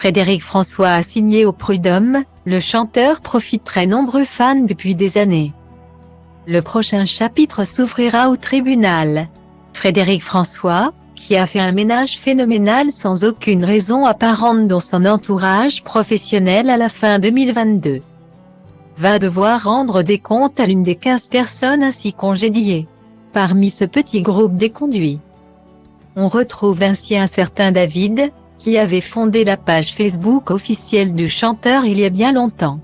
Frédéric François a signé au Prud'homme, le chanteur profite très nombreux fans depuis des années. Le prochain chapitre s'ouvrira au tribunal. Frédéric François, qui a fait un ménage phénoménal sans aucune raison apparente dans son entourage professionnel à la fin 2022, va devoir rendre des comptes à l'une des 15 personnes ainsi congédiées. Parmi ce petit groupe déconduit, on retrouve ainsi un certain David, qui avait fondé la page Facebook officielle du chanteur il y a bien longtemps.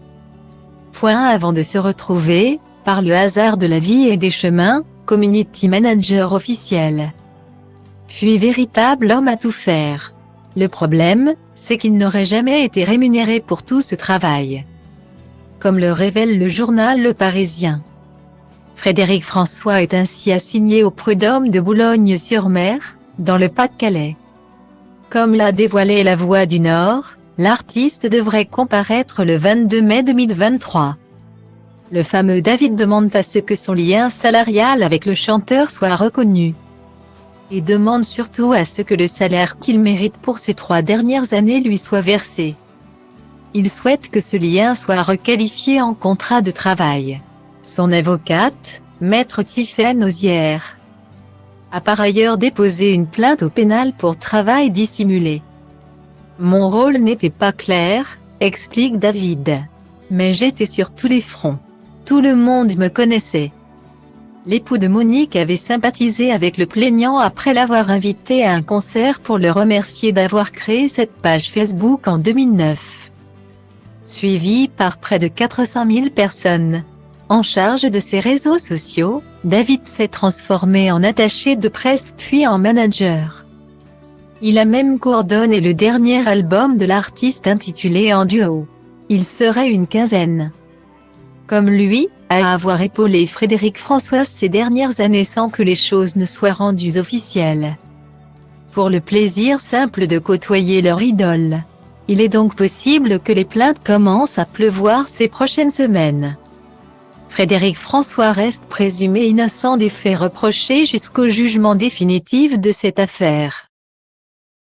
Avant de se retrouver, par le hasard de la vie et des chemins, community manager officiel. Puis véritable homme à tout faire. Le problème, c'est qu'il n'aurait jamais été rémunéré pour tout ce travail. Comme le révèle le journal Le Parisien. Frédéric François est ainsi assigné au Prud'homme de Boulogne-sur-Mer, dans le Pas-de-Calais. Comme l'a dévoilé La Voix du Nord, l'artiste devrait comparaître le 22 mai 2023. Le fameux David demande à ce que son lien salarial avec le chanteur soit reconnu. Et demande surtout à ce que le salaire qu'il mérite pour ces 3 dernières années lui soit versé. Il souhaite que ce lien soit requalifié en contrat de travail. Son avocate, Maître Tiffaine Ozière, a par ailleurs déposé une plainte au pénal pour travail dissimulé. Mon rôle n'était pas clair, explique David. Mais j'étais sur tous les fronts. Tout le monde me connaissait. L'époux de Monique avait sympathisé avec le plaignant après l'avoir invité à un concert pour le remercier d'avoir créé cette page Facebook en 2009. Suivi par près de 400 000 personnes. En charge de ses réseaux sociaux, David s'est transformé en attaché de presse puis en manager. Il a même coordonné le dernier album de l'artiste intitulé En duo. Il serait une quinzaine. Comme lui, à avoir épaulé Frédéric François ces dernières années sans que les choses ne soient rendues officielles. Pour le plaisir simple de côtoyer leur idole. Il est donc possible que les plaintes commencent à pleuvoir ces prochaines semaines. Frédéric François reste présumé innocent des faits reprochés jusqu'au jugement définitif de cette affaire.